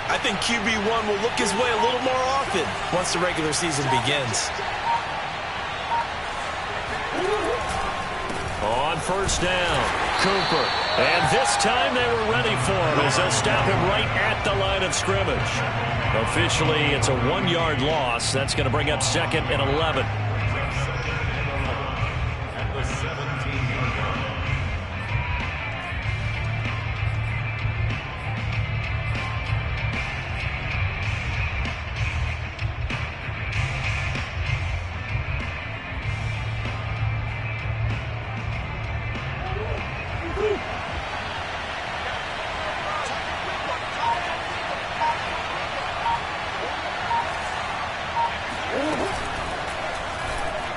I think QB1 will look his way a little more often once the regular season begins. On first down, Cooper. And this time they were ready for him as they'll stop him right at the line of scrimmage. Officially, it's a 1-yard loss. That's going to bring up 2nd and 11.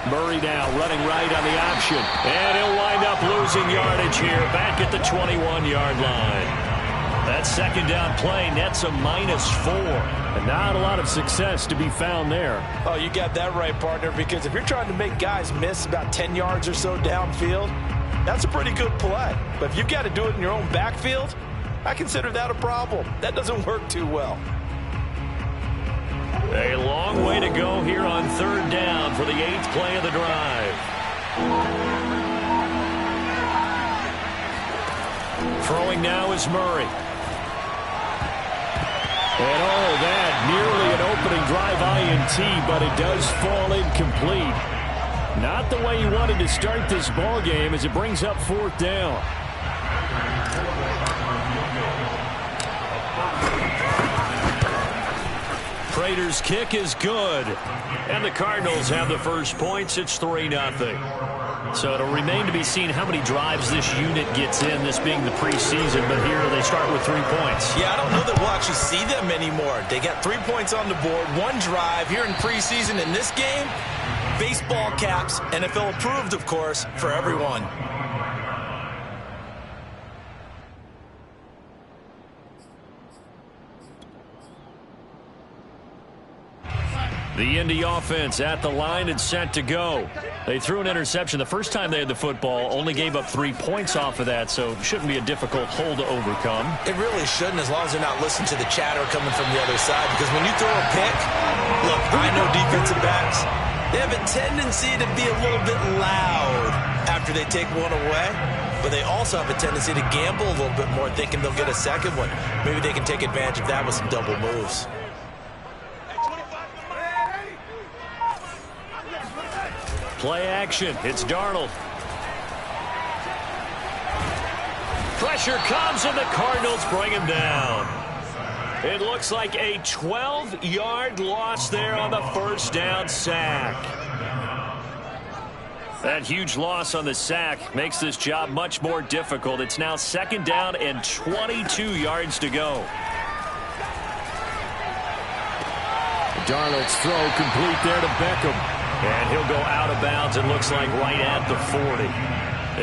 Murray now running right on the option. And he'll wind up losing yardage here back at the 21-yard line. That second down play nets a -4. And not a lot of success to be found there. Oh, you got that right, partner, because if you're trying to make guys miss about 10 yards or so downfield, that's a pretty good play. But if you've got to do it in your own backfield, I consider that a problem. That doesn't work too well. A long way to go here on 3rd down for the 8th play of the drive. Throwing now is Murray. And oh, that nearly an opening drive INT, but it does fall incomplete. Not the way you wanted to start this ball game as it brings up 4th down. Prater's kick is good. And the Cardinals have the first points. It's 3-0. So it'll remain to be seen how many drives this unit gets in, this being the preseason. But here they start with 3 points. Yeah, I don't know that we'll actually see them anymore. They got 3 points on the board, 1 drive here in preseason. In this game, baseball caps, NFL approved, of course, for everyone. The Indy offense at the line and set to go. They threw an interception the first time they had the football, only gave up 3 points off of that, so it shouldn't be a difficult hole to overcome. It really shouldn't, as long as they're not listening to the chatter coming from the other side, because when you throw a pick, look, I know defensive backs, they have a tendency to be a little bit loud after they take one away, but they also have a tendency to gamble a little bit more, thinking they'll get a second one. Maybe they can take advantage of that with some double moves. Play action. It's Darnold. Pressure comes, and the Cardinals bring him down. It looks like a 12-yard loss there on the first down sack. That huge loss on the sack makes this job much more difficult. It's now 2nd down and 22 yards to go. Darnold's throw complete there to Beckham. And he'll go out of bounds, it looks like, right at the 40.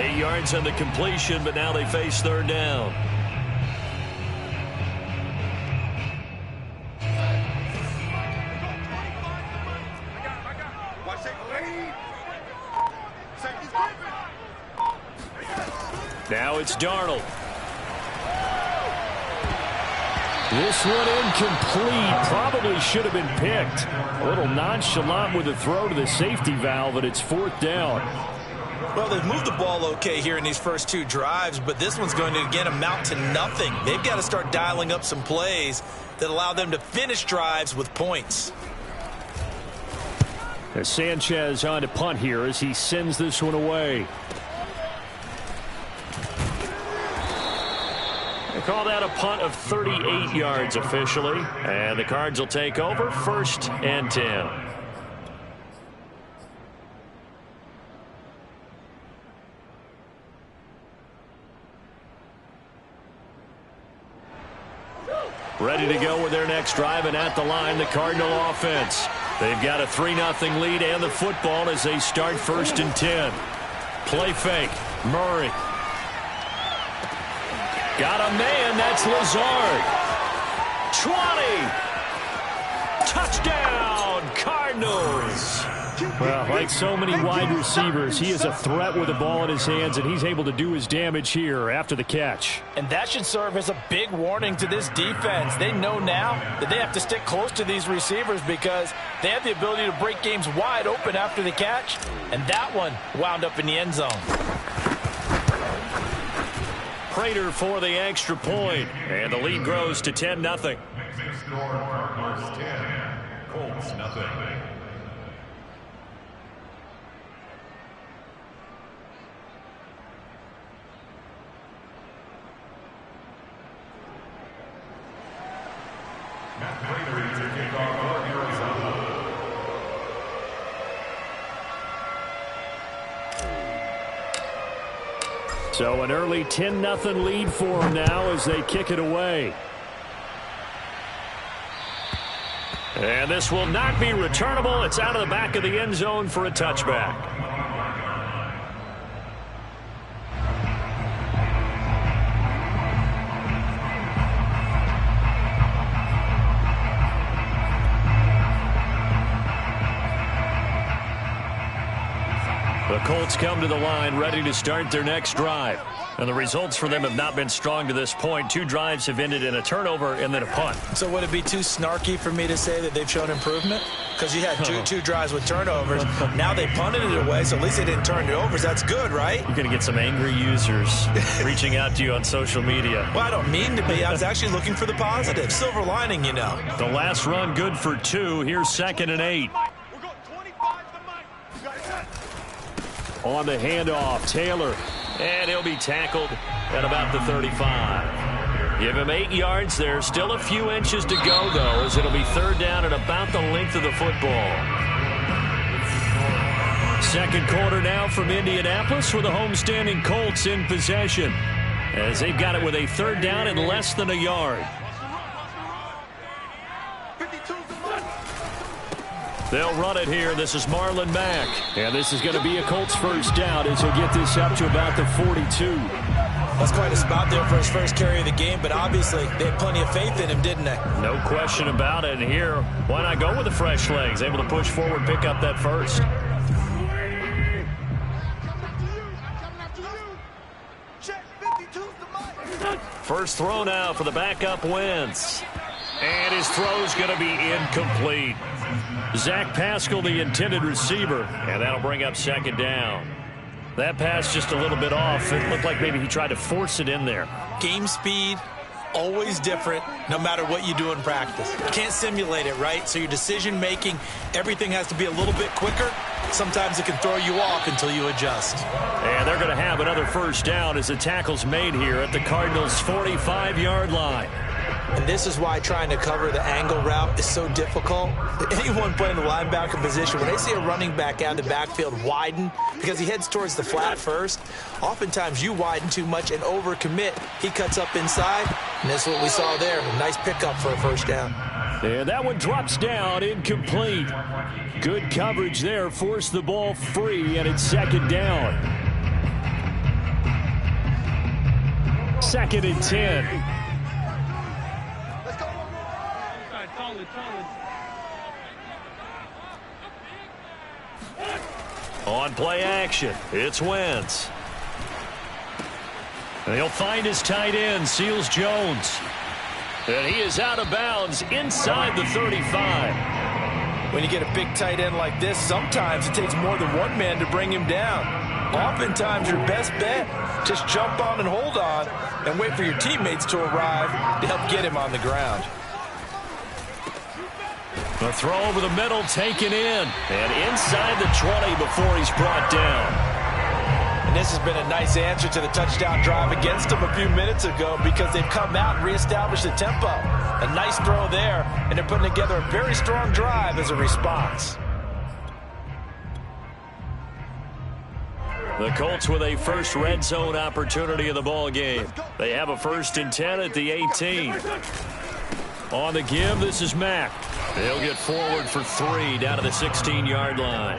8 yards on the completion, but now they face 3rd down. Now it's Darnold. This one incomplete. Probably should have been picked. A little nonchalant with a throw to the safety valve, and it's 4th down. Well, they've moved the ball okay here in these first 2 drives, but this one's going to, again, amount to nothing. They've got to start dialing up some plays that allow them to finish drives with points. As Sanchez on to punt here as he sends this one away. They call that a punt of 38 yards officially. And the Cards will take over 1st and 10. Ready to go with their next drive, and at the line, the Cardinal offense. They've got a 3-0 lead and the football as they start 1st and 10. Play fake. Murray. Got a man. That's Lazard. 20. Touchdown, Cardinals. Well, like so many wide receivers, he is a threat with the ball in his hands, and he's able to do his damage here after the catch. And that should serve as a big warning to this defense. They know now that they have to stick close to these receivers because they have the ability to break games wide open after the catch, and that one wound up in the end zone. Prater for the extra point, and the lead grows to 10-0. Cardinals 10, Colts nothing. So an early 10-0 lead for them now as they kick it away. And this will not be returnable. It's out of the back of the end zone for a touchback. The Colts come to the line ready to start their next drive. And the results for them have not been strong to this point. 2 drives have ended in a turnover and then a punt. So would it be too snarky for me to say that they've shown improvement? Because you had two drives with turnovers. Now they punted it away, so at least they didn't turn it over. That's good, right? You're going to get some angry users reaching out to you on social media. Well, I don't mean to be. I was actually looking for the positive. Silver lining, you know. The last run good for 2. Here's 2nd and 8. On the handoff, Taylor. And he'll be tackled at about the 35. Give him 8 yards there. Still a few inches to go, though, as it'll be 3rd down at about the length of the football. 2nd quarter now from Indianapolis with the homestanding Colts in possession, as they've got it with a 3rd down and less than a yard. They'll run it here. This is Marlon Mack. And this is going to be a Colts first down as he'll get this up to about the 42. That's quite a spot there for his first carry of the game, but obviously they had plenty of faith in him, didn't they? No question about it. And here, why not go with the fresh legs? Able to push forward, pick up that first. First throw now for the backup Wentz. And his throw's going to be incomplete. Zach Pascal, the intended receiver, and that'll bring up 2nd down. That pass just a little bit off. It looked like maybe he tried to force it in there. Game speed, always different, no matter what you do in practice. You can't simulate it, right? So your decision-making, everything has to be a little bit quicker. Sometimes it can throw you off until you adjust. And they're going to have another first down as the tackle's made here at the Cardinals' 45-yard line. And this is why trying to cover the angle route is so difficult. Anyone playing the linebacker position, when they see a running back out of the backfield widen because he heads towards the flat first, oftentimes you widen too much and overcommit. He cuts up inside, and that's what we saw there. A nice pickup for a first down. And that one drops down, incomplete. Good coverage there, forced the ball free, and it's 2nd down. 2nd and 10. On play action, it's Wentz. And he'll find his tight end, Seals Jones. And he is out of bounds inside the 35. When you get a big tight end like this, sometimes it takes more than one man to bring him down. Oftentimes your best bet, just jump on and hold on and wait for your teammates to arrive to help get him on the ground. The throw over the middle taken in. And inside the 20 before he's brought down. And this has been a nice answer to the touchdown drive against them a few minutes ago because they've come out and reestablished the tempo. A nice throw there, and they're putting together a very strong drive as a response. The Colts with a first red zone opportunity in the ball game. They have a 1st and 10 at the 18. On the give, this is Mack. They'll get forward for 3 down to the 16-yard line.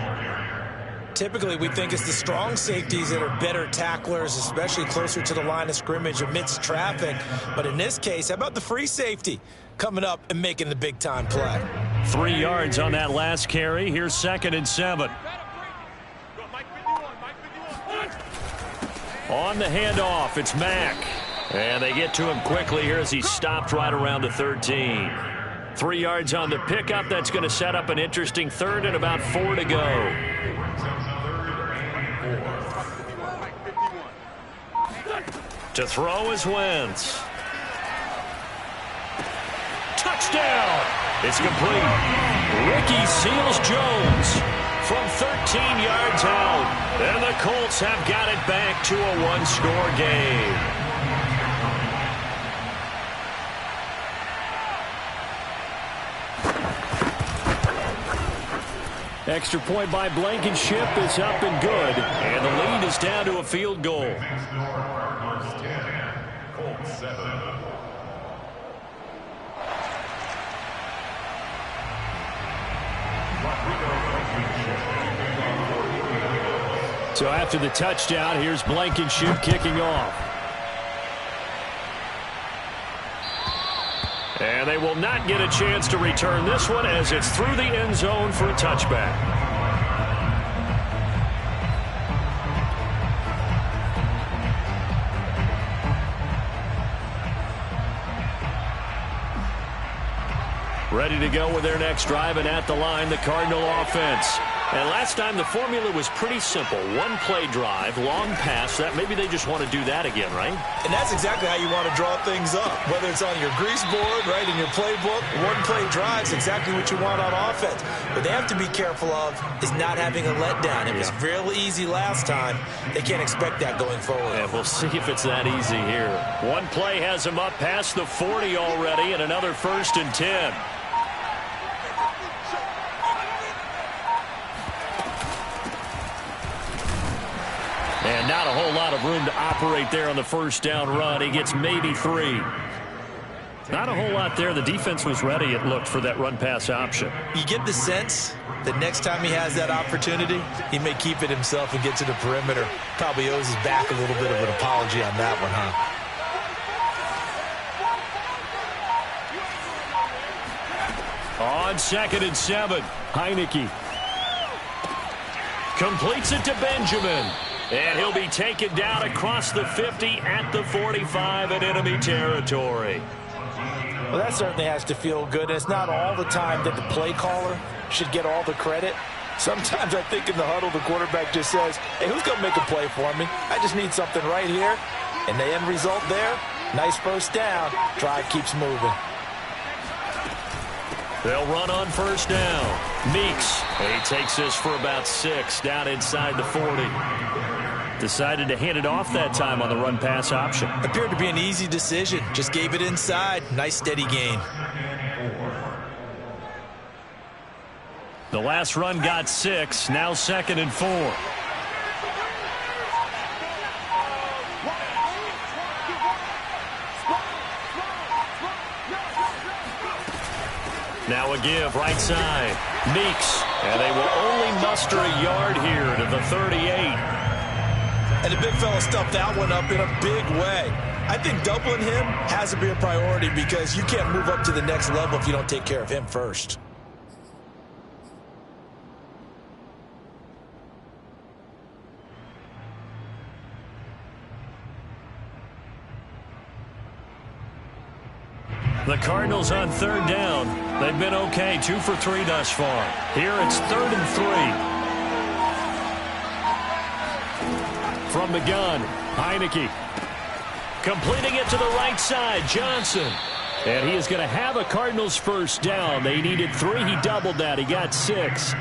Typically, we think it's the strong safeties that are better tacklers, especially closer to the line of scrimmage amidst traffic. But in this case, how about the free safety coming up and making the big-time play? 3 yards on that last carry. Here's 2nd and 7. On the handoff, it's Mack. And they get to him quickly here as he stopped right around the 13. 3 yards on the pickup. That's going to set up an interesting 3rd and about 4 to go. To throw is Wentz. Touchdown! It's complete. Ricky Seals-Jones from 13 yards out. And the Colts have got it back to a one-score game. Extra point by Blankenship is up and good. And the lead is down to a field goal. Colts 7. So after the touchdown, here's Blankenship kicking off. And they will not get a chance to return this one as it's through the end zone for a touchback. Ready to go with their next drive, and at the line, the Cardinal offense. And last time, the formula was pretty simple. One play drive, long pass. That maybe they just want to do that again, right? And that's exactly how you want to draw things up. Whether it's on your grease board, right, in your playbook, one play drive is exactly what you want on offense. What they have to be careful of is not having a letdown. It was real easy last time. They can't expect that going forward. And we'll see if it's that easy here. One play has him up past the 40 already, and another 1st and 10. And not a whole lot of room to operate there on the first down run. He gets maybe 3. Not a whole lot there. The defense was ready, it looked, for that run-pass option. You get the sense that next time he has that opportunity, he may keep it himself and get to the perimeter. Probably owes his back a little bit of an apology on that one, huh? On 2nd and 7, Heineke completes it to Benjamin. And he'll be taken down across the 50 at the 45 in enemy territory. Well, that certainly has to feel good. It's not all the time that the play caller should get all the credit. Sometimes I think in the huddle, the quarterback just says, hey, who's going to make a play for me? I just need something right here. And the end result there, nice first down. Drive keeps moving. They'll run on first down. Meeks, he takes this for about 6 down inside the 40. Decided to hand it off that time on the run-pass option. Appeared to be an easy decision. Just gave it inside. Nice steady gain. The last run got 6. Now 2nd and 4. Now a give right side. Meeks. And they will only muster a yard here to the 38. And the big fella stuffed that one up in a big way. I think doubling him has to be a priority because you can't move up to the next level if you don't take care of him first. The Cardinals on 3rd down. They've been okay, 2 for 3 thus far. Here it's 3rd and 3. From the gun, Heineke. Completing it to the right side, Johnson. And he is going to have a Cardinals first down. They needed 3. He doubled that. He got 6.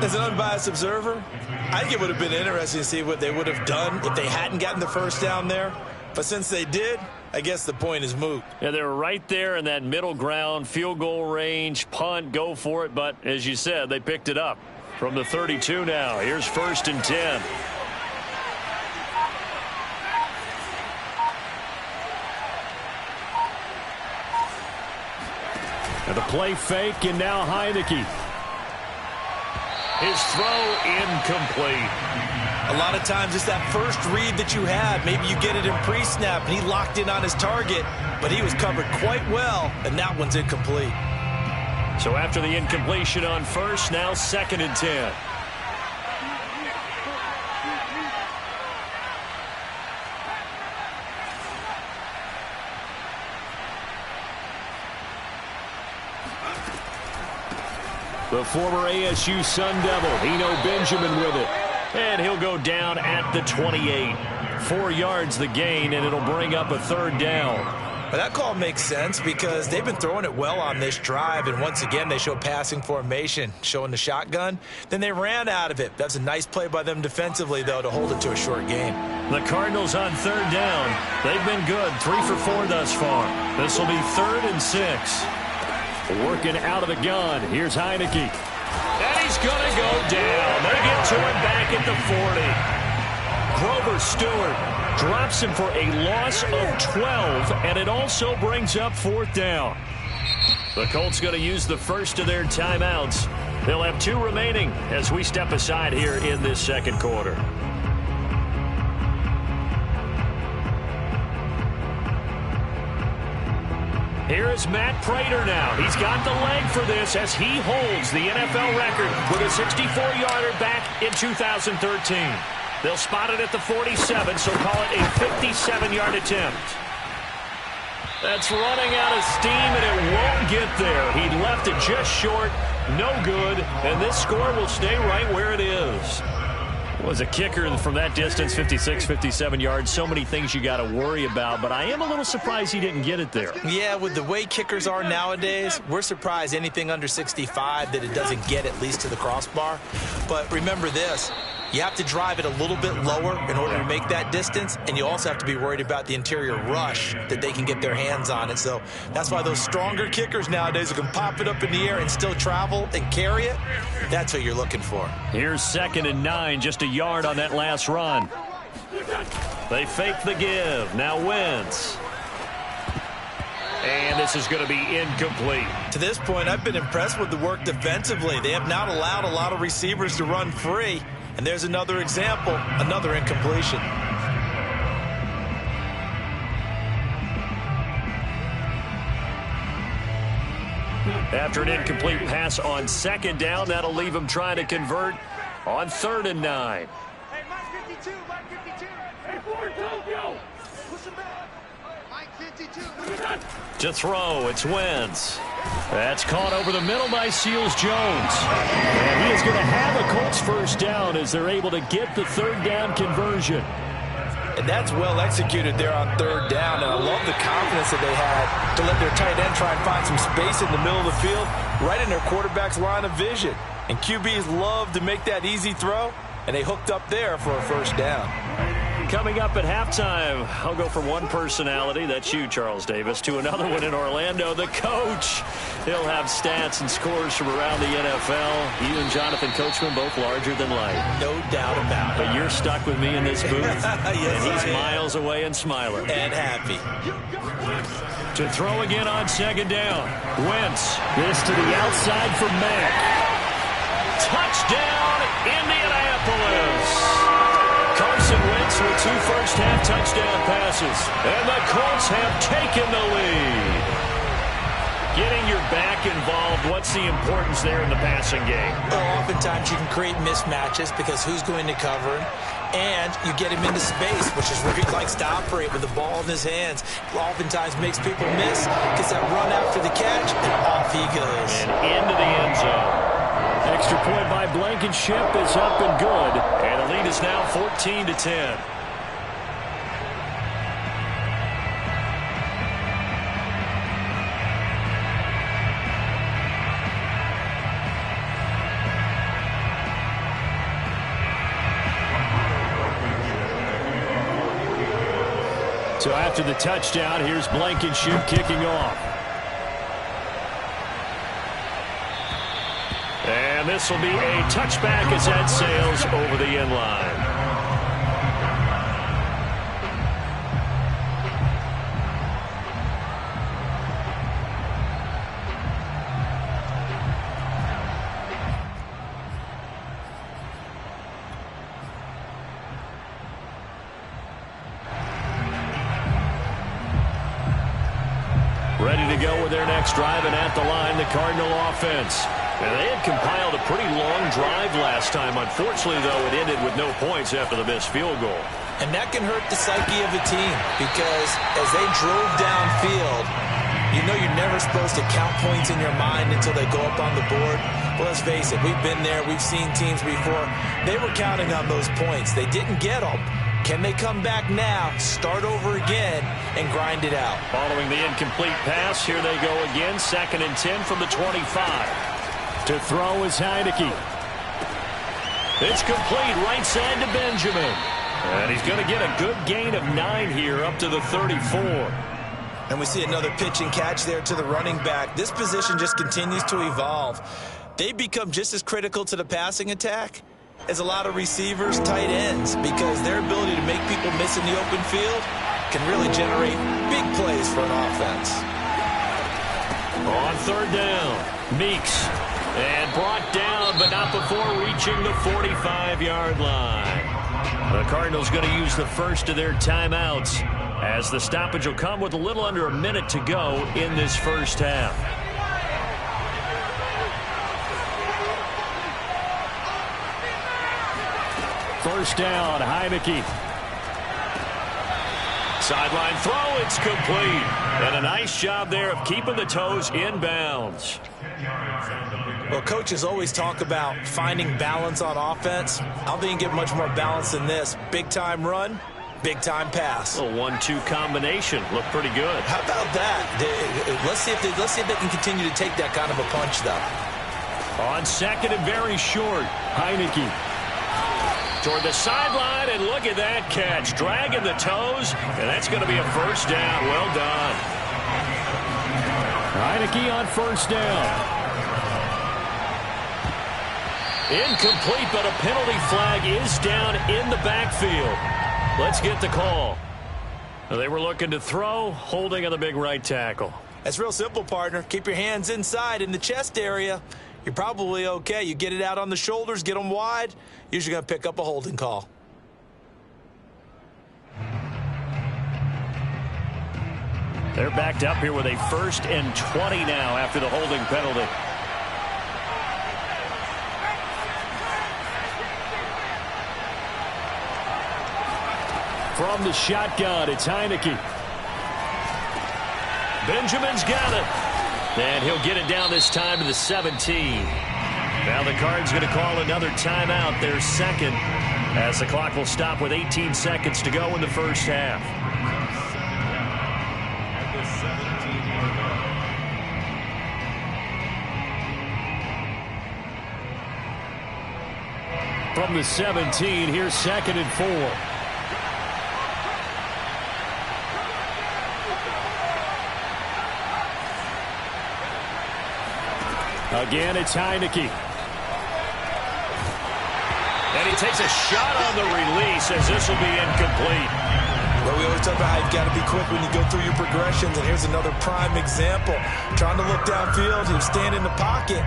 As an unbiased observer, I think it would have been interesting to see what they would have done if they hadn't gotten the first down there. But since they did, I guess the point is moot. Yeah, they were right there in that middle ground, field goal range, punt, go for it. But as you said, they picked it up from the 32 now. Here's 1st and 10. And the play fake, and now Heineke. His throw incomplete. A lot of times it's that first read that you have. Maybe you get it in pre-snap, and he locked in on his target, but he was covered quite well, and that one's incomplete. So after the incompletion on first, now 2nd and 10. The former ASU Sun Devil, Eno Benjamin with it. And he'll go down at the 28. 4 yards the gain, and it'll bring up a 3rd down. Well, that call makes sense because they've been throwing it well on this drive, and once again they show passing formation, showing the shotgun. Then they ran out of it. That's a nice play by them defensively, though, to hold it to a short gain. The Cardinals on 3rd down. They've been good, 3 for 4 thus far. This will be 3rd and 6. Working out of the gun. Here's Heineke. And he's going to go down. They get to him back at the 40. Grover Stewart drops him for a loss of 12, and it also brings up 4th down. The Colts going to use the first of their timeouts. They'll have 2 remaining as we step aside here in this 2nd quarter. Here is Matt Prater now. He's got the leg for this as he holds the NFL record with a 64-yarder back in 2013. They'll spot it at the 47, so call it a 57-yard attempt. That's running out of steam, and it won't get there. He left it just short, no good, and this score will stay right where it is. Was a kicker from that distance, 56, 57 yards. So many things you got to worry about, but I am a little surprised he didn't get it there. Yeah, with the way kickers are nowadays, we're surprised anything under 65 that it doesn't get at least to the crossbar. But remember this. You have to drive it a little bit lower in order to make that distance, and you also have to be worried about the interior rush that they can get their hands on it. So that's why those stronger kickers nowadays who can pop it up in the air and still travel and carry it, that's what you're looking for. Here's 2nd and 9, just a yard on that last run. They fake the give. Now Wentz. And this is going to be incomplete. To this point, I've been impressed with the work defensively. They have not allowed a lot of receivers to run free. And there's another example, another incompletion. After an incomplete pass on 2nd down, that'll leave him trying to convert on 3rd and 9. Hey, Mike 52, Mike 52. Hey, Ford, don't go. Push him back. Mike 52. To throw, it's Wentz. That's caught over the middle by Seals-Jones. And he is going to have a Colts 1st down as they're able to get the 3rd down conversion. And that's well executed there on 3rd down. And I love the confidence that they had to let their tight end try and find some space in the middle of the field, right in their quarterback's line of vision. And QBs love to make that easy throw, and they hooked up there for a 1st down. Coming up at halftime, I'll go from one personality, that's you, Charles Davis, to another one in Orlando, the coach. He'll have stats and scores from around the NFL. You and Jonathan Coachman, both larger than life. No doubt about it. But you're stuck with me in this booth, yes, and he's miles away and smiling. And happy. To throw again on 2nd down. Wentz. This to the outside for Mack. Touchdown, Indianapolis. Carson Wentz with 2 first-half touchdown passes. And the Colts have taken the lead. Getting your back involved, what's the importance there in the passing game? Well, oftentimes you can create mismatches because who's going to cover him? And you get him into space, which is where he likes to operate with the ball in his hands. Oftentimes makes people miss, gets that run after the catch, and off he goes. And into the end zone. Extra point by Blankenship is up and good. And the lead is now 14-10. So after the touchdown, here's Blankenship kicking off. And this will be a touchback as that sails over the end line. ready to go with their next drive, and at the line, the Cardinal offense. And they had compiled a pretty long drive last time. Unfortunately, though, it ended with no points after the missed field goal. And that can hurt the psyche of a team because as they drove downfield, you know you're never supposed to count points in your mind until they go up on the board. Well, let's face it, we've been there. We've seen teams before. They were counting on those points. They didn't get them. Can they come back now, start over again, and grind it out? Following the incomplete pass, here they go again. 2nd and 10 from the 25. To throw is Heineke. It's complete right side to Benjamin. And he's going to get a good gain of 9 here up to the 34. And we see another pitch and catch there to the running back. This position just continues to evolve. They become just as critical to the passing attack as a lot of receivers, tight ends, because their ability to make people miss in the open field can really generate big plays for an offense. On 3rd down, Meeks. And brought down, but not before reaching the 45-yard line. The Cardinals going to use the first of their timeouts, as the stoppage will come with a little under a minute to go in this first half. First down, Heineke. Sideline throw, it's complete. And a nice job there of keeping the toes in bounds. Well, coaches always talk about finding balance on offense. I don't think you can get much more balance than this. Big-time run, big-time pass. A 1-2 combination. Looked pretty good. How about that? Let's see if they can continue to take that kind of a punch, though. On 2nd and very short, Heineke. Toward the sideline, and look at that catch. Dragging the toes, and that's going to be a first down. Well done. Heineke on first down. Incomplete, but a penalty flag is down in the backfield. Let's get the call. They were looking to throw, holding on the big right tackle. That's real simple, partner. Keep your hands inside in the chest area. You're probably okay. You get it out on the shoulders, get them wide, usually going to pick up a holding call. They're backed up here with a 1st and 20 now after the holding penalty. From the shotgun, it's Heineke. Benjamin's got it. And he'll get it down this time to the 17. Now the Cards going to call another timeout, their 2nd, as the clock will stop with 18 seconds to go in the first half. From the 17, here's 2nd and 4. Again, it's Heineke. And he takes a shot on the release as this will be incomplete. Well, we always talk about how you've got to be quick when you go through your progressions, and here's another prime example. Trying to look downfield, he was standing in the pocket,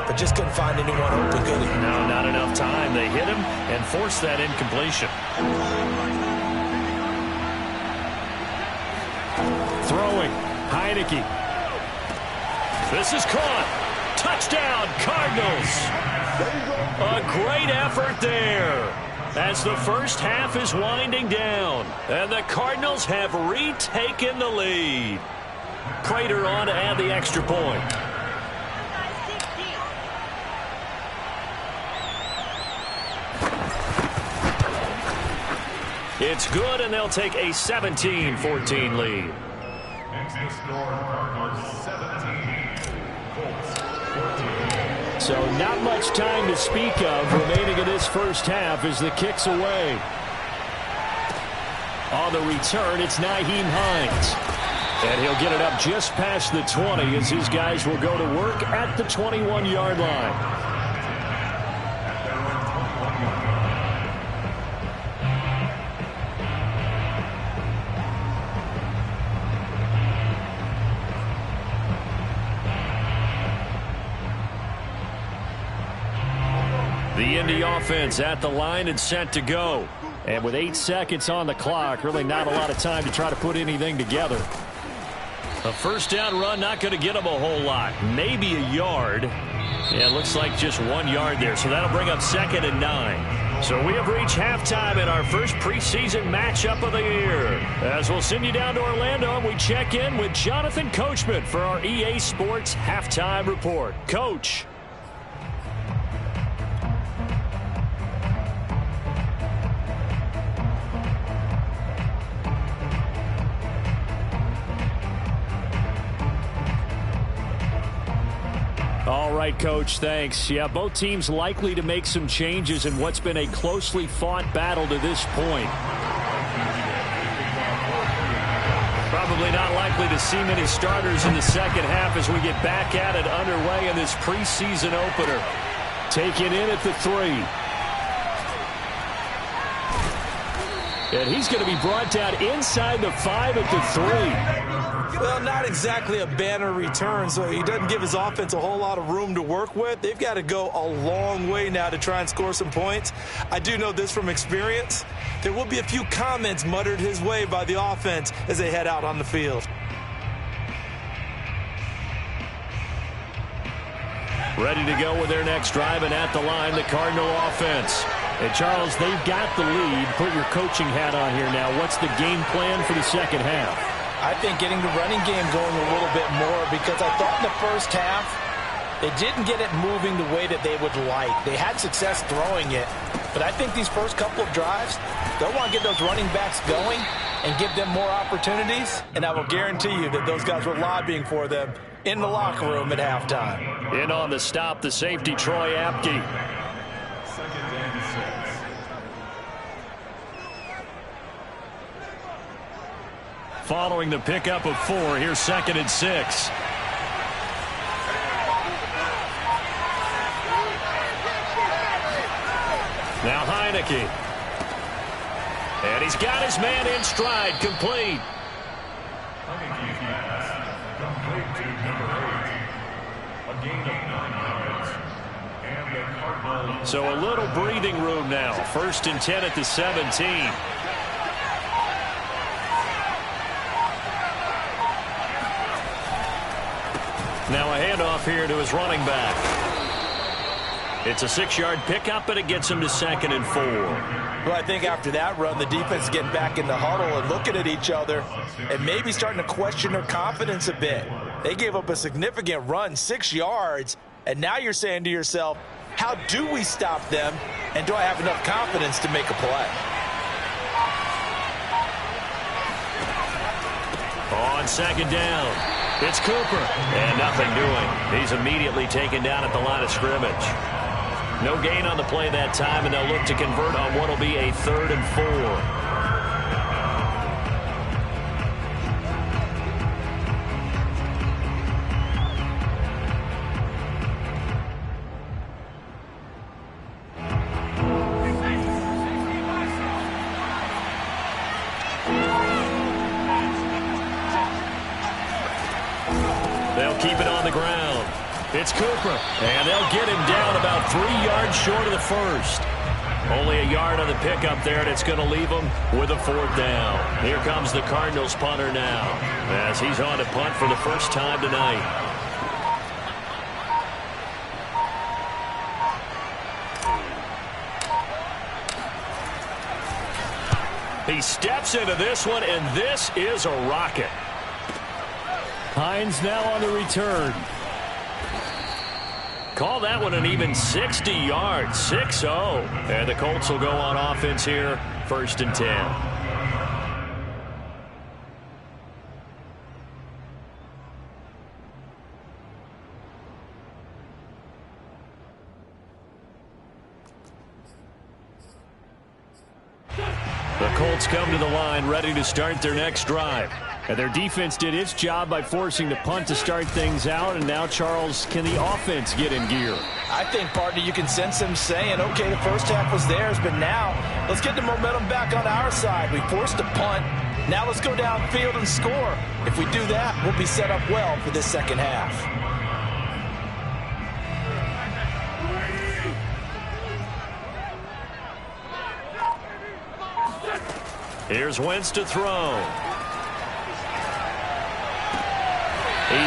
but just couldn't find anyone open, could he? No, not enough time. They hit him and forced that incompletion. Throwing, Heineke. This is caught. Touchdown, Cardinals. A great effort there as the first half is winding down. And the Cardinals have retaken the lead. Prater on to add the extra point. It's good, and they'll take a 17-14 lead. Next to score, Cardinals 17, Colts 14. So not much time to speak of remaining in this first half as the kick's away. On the return, it's Nyheim Hines. And he'll get it up just past the 20 as his guys will go to work at the 21-yard line. The Indy offense at the line and set to go. And with 8 seconds on the clock, really not a lot of time to try to put anything together. A first down run, not going to get him a whole lot. Maybe a yard. Yeah, it looks like just 1 yard there. So that'll bring up 2nd and 9. So we have reached halftime in our first preseason matchup of the year. As we'll send you down to Orlando, and we check in with Jonathan Coachman for our EA Sports Halftime Report. Coach. All right, Coach, thanks. Yeah, both teams likely to make some changes in what's been a closely fought battle to this point. Probably not likely to see many starters in the second half as we get back at it underway in this preseason opener. Taken in at the 3. And he's going to be brought down inside the 5 at the 3. Well, not exactly a banner return, so he doesn't give his offense a whole lot of room to work with. They've got to go a long way now to try and score some points. I do know this from experience. There will be a few comments muttered his way by the offense as they head out on the field. Ready to go with their next drive, and at the line, the Cardinal offense. And, Charles, they've got the lead. Put your coaching hat on here now. What's the game plan for the second half? I think getting the running game going a little bit more, because I thought in the first half they didn't get it moving the way that they would like. They had success throwing it, but I think these first couple of drives, they'll want to get those running backs going and give them more opportunities, and I will guarantee you that those guys were lobbying for them in the locker room at halftime. In on the stop, the safety, Troy Apke. 2nd and 6. Following the pickup of 4, here's 2nd and 6. Now Heineke. And he's got his man in stride, complete. Heineke's pass complete to number 8. A gain of 9 yards. And the Cardinals. So a little breathing room now. 1st and 10 at the 17. Now a handoff here to his running back. It's a 6-yard pickup, and it gets him to 2nd and 4. Well, I think after that run, the defense is getting back in the huddle and looking at each other and maybe starting to question their confidence a bit. They gave up a significant run, 6 yards, and now you're saying to yourself, how do we stop them, and do I have enough confidence to make a play? On 2nd down. It's Cooper, and nothing doing. He's immediately taken down at the line of scrimmage. No gain on the play that time, and they'll look to convert on what will be a 3rd and 4. Keep it on the ground. It's Cooper, and they'll get him down about 3 yards short of the 1st. Only a yard on the pickup there, and it's going to leave him with a 4th down. Here comes the Cardinals punter now, as he's on to punt for the first time tonight. He steps into this one, and this is a rocket. Hines now on the return. Call that one an even 60 yards, 6-0. And the Colts will go on offense here, 1st and 10. The Colts come to the line ready to start their next drive. And their defense did its job by forcing the punt to start things out. And now, Charles, can the offense get in gear? I think, partner, you can sense them saying, okay, the first half was theirs, but now let's get the momentum back on our side. We forced a punt. Now let's go downfield and score. If we do that, we'll be set up well for this second half. Here's Wentz to throw.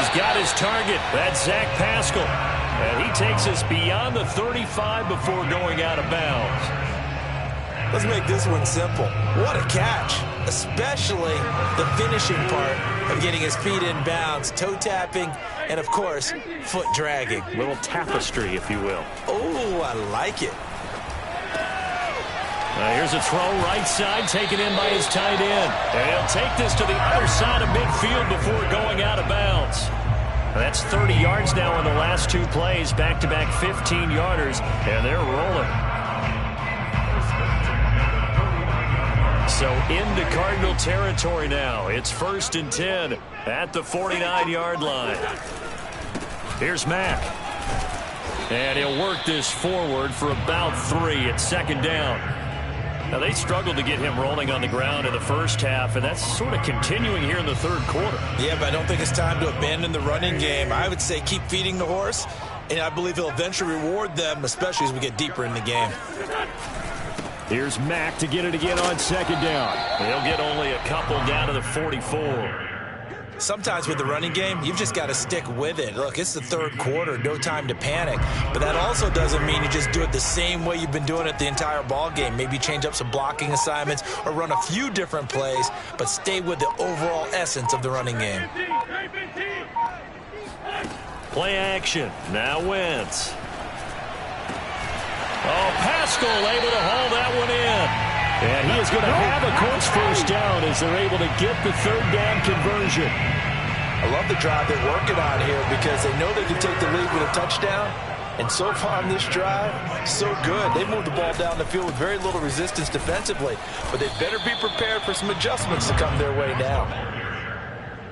He's got his target. That's Zach Pascal. And he takes us beyond the 35 before going out of bounds. Let's make this one simple. What a catch, especially the finishing part of getting his feet in bounds, toe tapping, and of course, foot dragging. Little tapestry, if you will. Oh, I like it. Here's a throw right side, taken in by his tight end. And he'll take this to the other side of midfield before going out of bounds. That's 30 yards now in the last two plays, back-to-back 15-yarders, and they're rolling. So into Cardinal territory now. It's 1st and 10 at the 49-yard line. Here's Mack. And he'll work this forward for about 3 at 2nd down. Now, they struggled to get him rolling on the ground in the first half, and that's sort of continuing here in the third quarter. Yeah, but I don't think it's time to abandon the running game. I would say keep feeding the horse, and I believe he'll eventually reward them, especially as we get deeper in the game. Here's Mack to get it again on 2nd down. He'll get only a couple down to the 44. Sometimes with the running game, you've just got to stick with it. Look, it's the third quarter, no time to panic. But that also doesn't mean you just do it the same way you've been doing it the entire ball game. Maybe change up some blocking assignments or run a few different plays, but stay with the overall essence of the running game. Play action. Now Wentz. Oh, Pascal able to haul that one in. And he is going to have a Colts first down as they're able to get the 3rd down conversion. I love the drive they're working on here because they know they can take the lead with a touchdown. And so far on this drive, so good. They moved the ball down the field with very little resistance defensively. But they better be prepared for some adjustments to come their way now.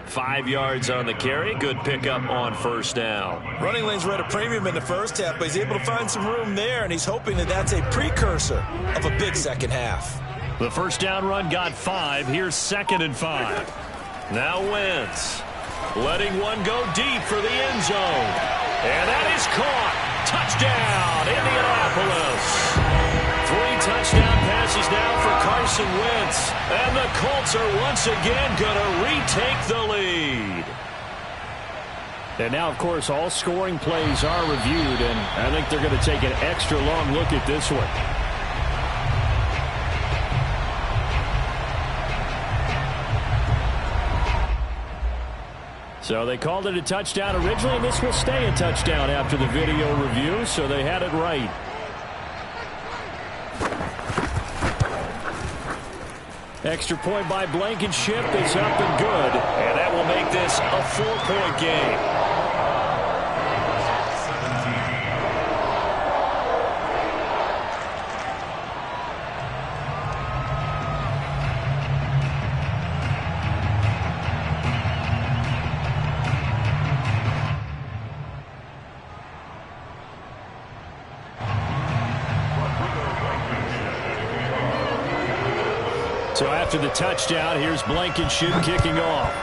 5 yards on the carry. Good pickup on 1st down. Running lanes were at a premium in the first half, but he's able to find some room there, and he's hoping that that's a precursor of a big second half. The 1st down run got 5. Here's 2nd and 5. Now Wentz. Letting one go deep for the end zone. And that is caught. Touchdown, Indianapolis. 3 touchdown passes now for Carson Wentz. And the Colts are once again going to retake the lead. And now, of course, all scoring plays are reviewed, and I think they're going to take an extra long look at this one. So they called it a touchdown originally, and this will stay a touchdown after the video review, so they had it right. Extra point by Blankenship is up and good, and that will make this a 4-point game. So after the touchdown, here's Blankenship kicking off.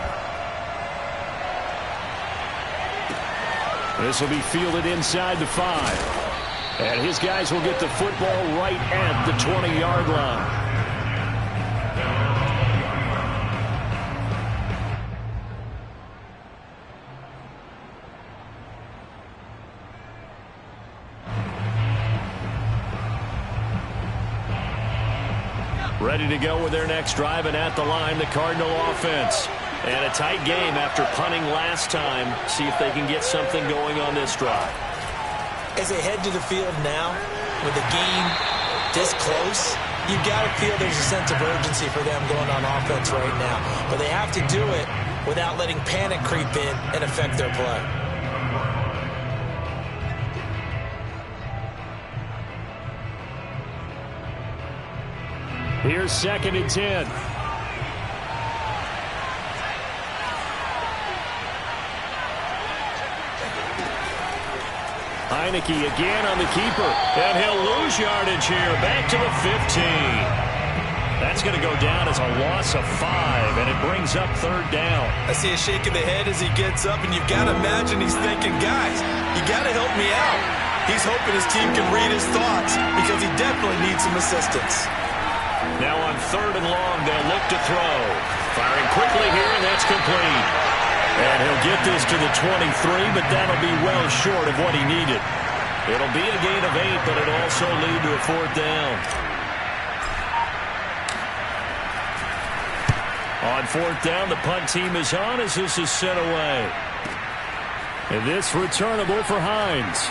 This will be fielded inside the 5. And his guys will get the football right at the 20-yard line. Ready to go with their next drive, and at the line, the Cardinal offense. And a tight game after punting last time. See if they can get something going on this drive. As they head to the field now, with the game this close, you've got to feel there's a sense of urgency for them going on offense right now. But they have to do it without letting panic creep in and affect their play. Here's 2nd and 10. Heineke again on the keeper. And he'll lose yardage here. Back to the 15. That's going to go down as a loss of 5, and it brings up 3rd down. I see a shake of the head as he gets up, and you've got to imagine he's thinking, guys, you got to help me out. He's hoping his team can read his thoughts because he definitely needs some assistance. Now on 3rd and long, they'll look to throw. Firing quickly here, and that's complete. And he'll get this to the 23, but that'll be well short of what he needed. It'll be a gain of 8, but it'll also lead to a 4th down. On 4th down, the punt team is on as this is sent away. And this returnable for Hines.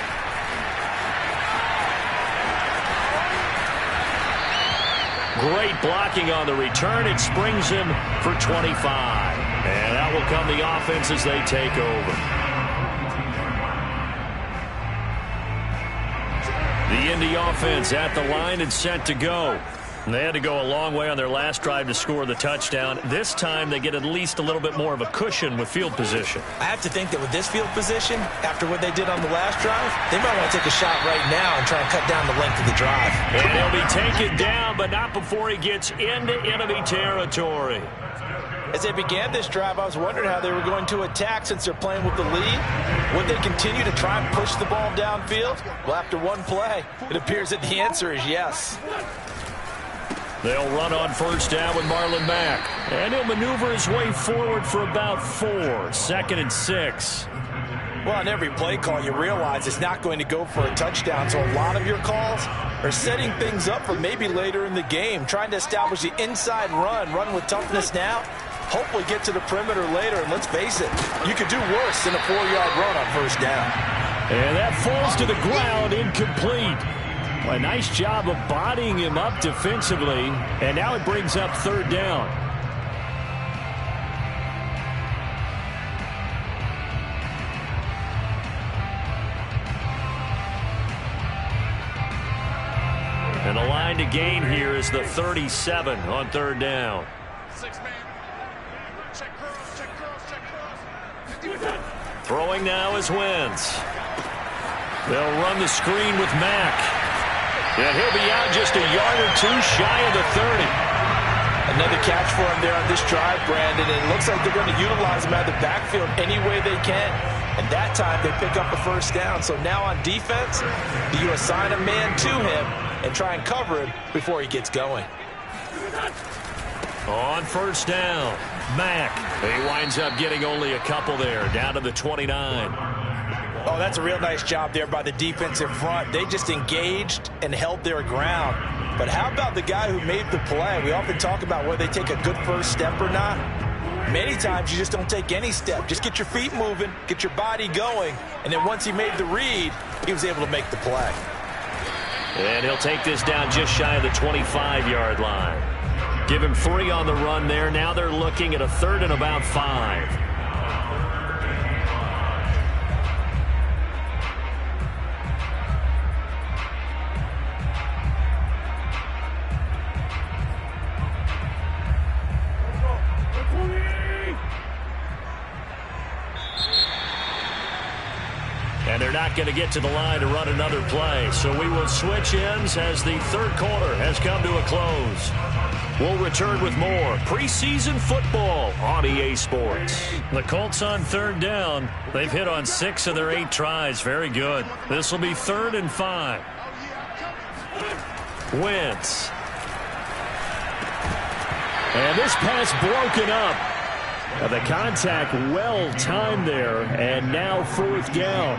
Great blocking on the return. It springs him for 25. And that will come the offense as they take over. The Indy offense at the line and set to go. And they had to go a long way on their last drive to score the touchdown. This time they get at least a little bit more of a cushion with field position. I have to think that with this field position, after what they did on the last drive, they might want to take a shot right now and try and cut down the length of the drive. And he'll be taken down, but not before he gets into enemy territory. As they began this drive, I was wondering how they were going to attack since they're playing with the lead. Would they continue to try and push the ball downfield? Well, after one play, it appears that the answer is yes. They'll run on 1st down with Marlon Mack. And he'll maneuver his way forward for about 4. 2nd and 6. Well, on every play call, you realize it's not going to go for a touchdown. So a lot of your calls are setting things up for maybe later in the game, trying to establish the inside run with toughness now. Hopefully get to the perimeter later, and let's face it, you could do worse than a 4-yard run on 1st down. And that falls to the ground, incomplete. A nice job of bodying him up defensively, and now it brings up 3rd down. And the line to gain here is the 37 on 3rd down. 6-man. Check cross, check cross, check cross. Throwing now is Wentz. They'll run the screen with Mack. And he'll be out just a yard or 2 shy of the 30. Another catch for him there on this drive, Brandon. And it looks like they're going to utilize him out of the backfield any way they can. And that time they pick up a 1st down. So now on defense, do you assign a man to him and try and cover him before he gets going? On 1st down, Mack. He winds up getting only a couple there, down to the 29. Oh, that's a real nice job there by the defensive front. They just engaged and held their ground. But how about the guy who made the play? We often talk about whether they take a good first step or not. Many times you just don't take any step. Just get your feet moving, get your body going, and then once he made the read, he was able to make the play. And he'll take this down just shy of the 25-yard line. Give him 3 on the run there. Now they're looking at a 3rd and about 5. And they're not going to get to the line to run another play. So we will switch ends as the 3rd quarter has come to a close. We'll return with more preseason football on EA Sports. The Colts on 3rd down. They've hit on 6 of their 8 tries. Very good. This will be 3rd and 5. Wentz. And this pass broken up. The contact well timed there, and now 4th down.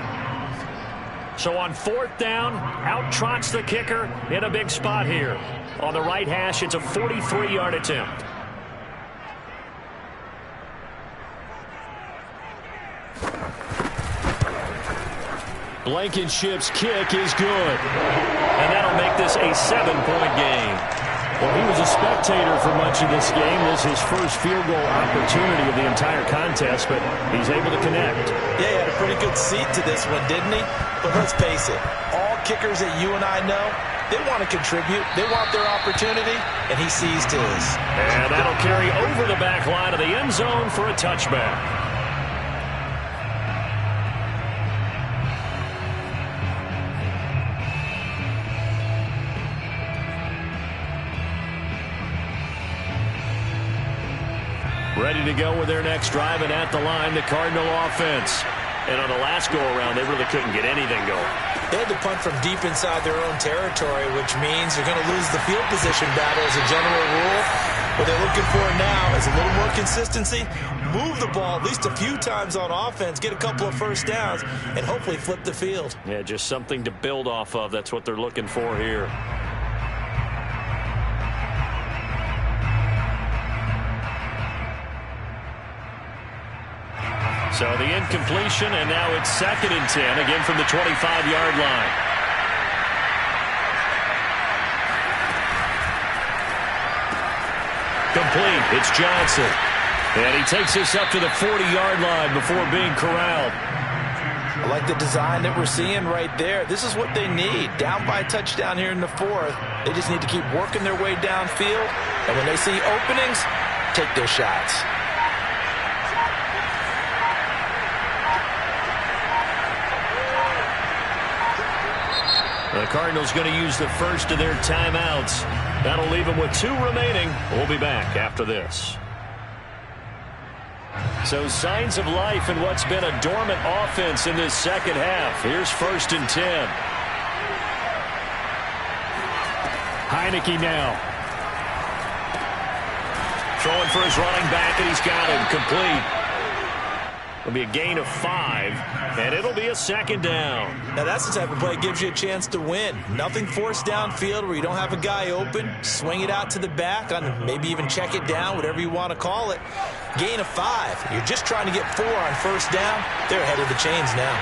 So on 4th down, out trots the kicker in a big spot here. On the right hash, it's a 43-yard attempt. Blankenship's kick is good. And that'll make this a 7-point game. Well, he was a spectator for much of this game. This is his first field goal opportunity of the entire contest, but he's able to connect. Yeah, he had a pretty good seat to this one, didn't he? But let's face it, all kickers that you and I know, they want to contribute. They want their opportunity, and he seized his. And that'll carry over the back line of the end zone for a touchback. Ready to go with their next drive, and at the line, the Cardinal offense. And on the last go-around, they really couldn't get anything going. They had to punt from deep inside their own territory, which means you're going to lose the field position battle as a general rule. What they're looking for now is a little more consistency, move the ball at least a few times on offense, get a couple of first downs, and hopefully flip the field. Yeah, just something to build off of. That's what they're looking for here. So the incompletion, and now it's 2nd and 10, again from the 25-yard line. Complete. It's Johnson. And he takes this up to the 40-yard line before being corralled. I like the design that we're seeing right there. This is what they need. Down by a touchdown here in the 4th. They just need to keep working their way downfield. And when they see openings, take their shots. The Cardinals going to use the first of their timeouts. That'll leave them with 2 remaining. We'll be back after this. So signs of life in what's been a dormant offense in this second half. Here's 1st and 10. Heineke now. Throwing for his running back, and he's got him complete. It'll be a gain of 5, and it'll be a 2nd down. Now that's the type of play that gives you a chance to win. Nothing forced downfield where you don't have a guy open. Swing it out to the back, on maybe even check it down, whatever you want to call it. Gain of 5. You're just trying to get 4 on 1st down. They're ahead of the chains now.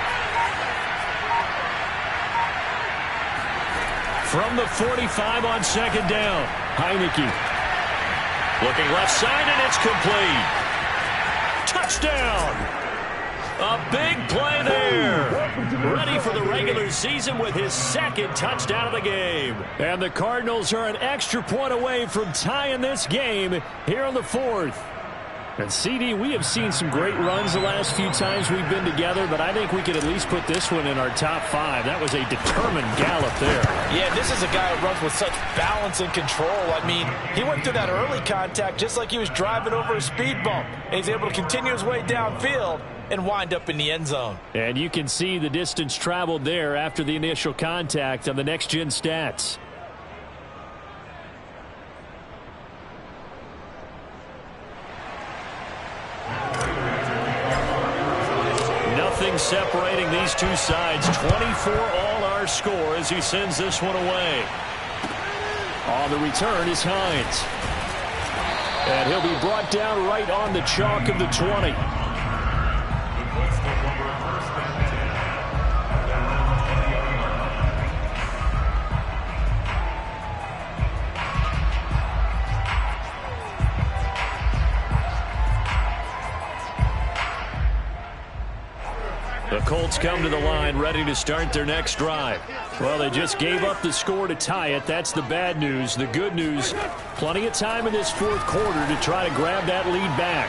From the 45 on 2nd down, Heineke. Looking left side, and it's complete. Touchdown! A big play there. Ready for the regular season with his 2nd touchdown of the game. And the Cardinals are an extra point away from tying this game here on the 4th. And CD, we have seen some great runs the last few times we've been together, but I think we could at least put this one in our top 5. That was a determined gallop there. Yeah, this is a guy who runs with such balance and control. I mean, he went through that early contact just like he was driving over a speed bump. And he's able to continue his way downfield and wind up in the end zone. And you can see the distance traveled there after the initial contact on the next-gen stats. Nothing separating these two sides. 24 all our score as he sends this one away. On the return is Hines. And he'll be brought down right on the chalk of the 20. The Colts come to the line ready to start their next drive. Well, they just gave up the score to tie it. That's the bad news. The good news, plenty of time in this 4th quarter to try to grab that lead back.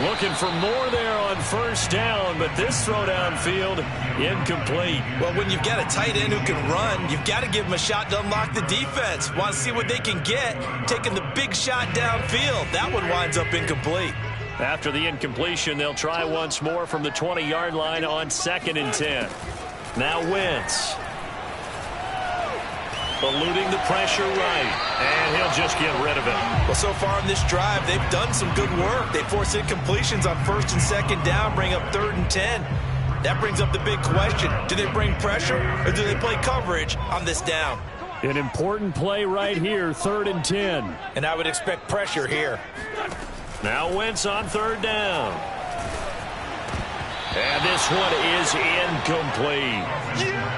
Looking for more there on 1st down, but this throw downfield, incomplete. Well, when you've got a tight end who can run, you've got to give him a shot to unlock the defense. Want to see what they can get, taking the big shot downfield. That one winds up incomplete. After the incompletion, they'll try once more from the 20-yard line on 2nd and 10. Now Wentz. Eluding the pressure right, and he'll just get rid of it. Well, so far in this drive, they've done some good work. They force incompletions on 1st and 2nd down, bring up 3rd and 10. That brings up the big question. Do they bring pressure, or do they play coverage on this down? An important play right here, 3rd and 10. And I would expect pressure here. Now Wentz on 3rd down. And this one is incomplete.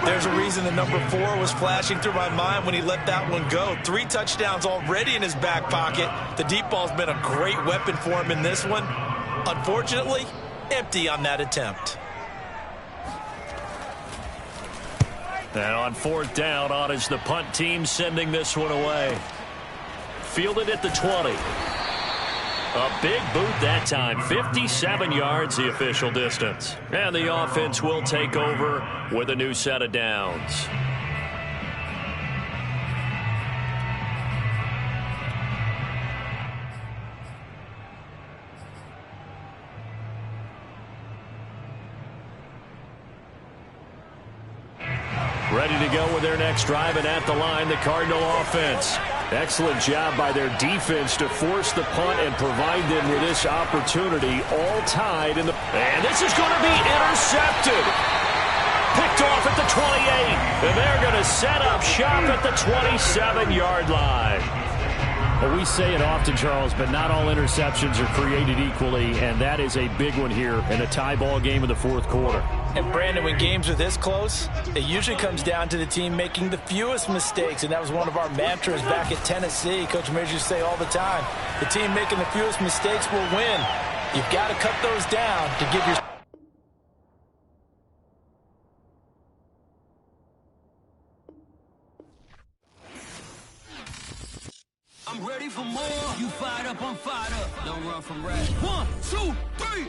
There's a reason the number 4 was flashing through my mind when he let that one go. 3 touchdowns already in his back pocket. The deep ball's been a great weapon for him in this one. Unfortunately, empty on that attempt. And on 4th down, on is the punt team sending this one away. Fielded at the 20. A big boot that time. 57 yards the official distance. And the offense will take over with a new set of downs. Ready to go with their next drive, and at the line, the Cardinal offense. Excellent job by their defense to force the punt and provide them with this opportunity, all tied in the... And this is going to be intercepted. Picked off at the 28, and they're going to set up shop at the 27-yard line. Well, we say it often, Charles, but not all interceptions are created equally, and that is a big one here in a tie ball game in the fourth quarter. And, Brandon, when games are this close, it usually comes down to the team making the fewest mistakes, and that was one of our mantras back at Tennessee. Coach Mears used to say all the time, the team making the fewest mistakes will win. You've got to cut those down to give your... I'm ready for more. You fired up, I'm fired up. Don't run from rap. 1, 2, 3.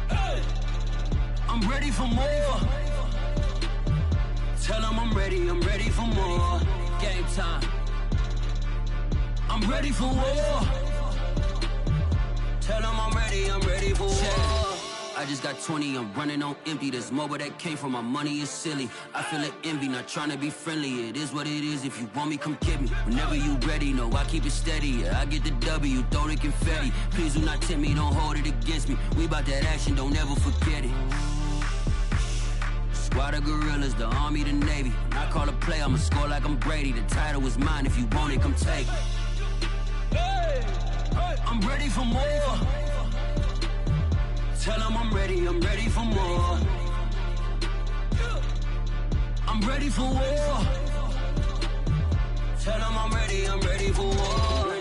Hey. I'm ready for more. Tell them I'm ready for more. Game time. I'm ready for war. Tell them I'm ready for war. I just got 20, I'm running on empty. This mobile that came from my money is silly. I feel it envy, not trying to be friendly. It is what it is, if you want me, come get me. Whenever you ready, no, I keep it steady. Yeah, I get the W, throw the confetti. Please do not tempt me, don't hold it against me. We about that action, don't ever forget it. Squad of gorillas, the Army, the Navy. When I call a play, I'ma score like I'm Brady. The title is mine, if you want it, come take it. Hey, I'm ready for more. Tell them I'm ready for more. I'm ready for war. Tell them I'm ready for war.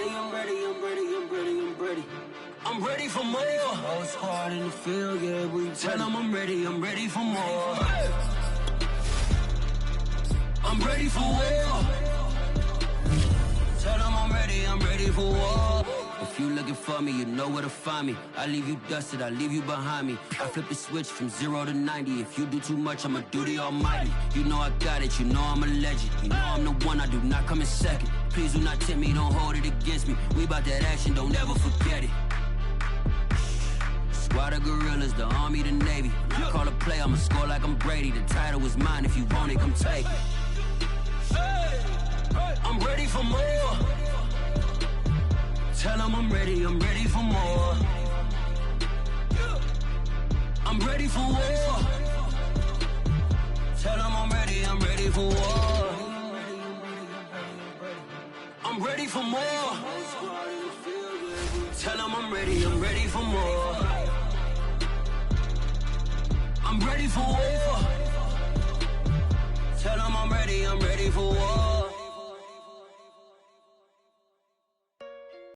I'm ready for more. Whole squad in the field, yeah, we tell them I'm ready for more. I'm ready for war. Tell them I'm ready for war. If you looking for me, you know where to find me. I leave you dusted, I leave you behind me. I flip the switch from 0 to 90. If you do too much, I'ma do the almighty. You know I got it, you know I'm a legend. You know I'm the one, I do not come in second. Please do not tempt me, don't hold it against me. We about that action, don't ever forget it. Squad of gorillas, the Army, the Navy. When I call a play, I'ma score like I'm Brady. The title is mine, if you want it, come take it. I'm ready for more. Tell them I'm ready for more. I'm ready for war. Tell them I'm ready for war. I'm ready for more. Tell them I'm ready for more. I'm ready for war. Tell them I'm ready for war.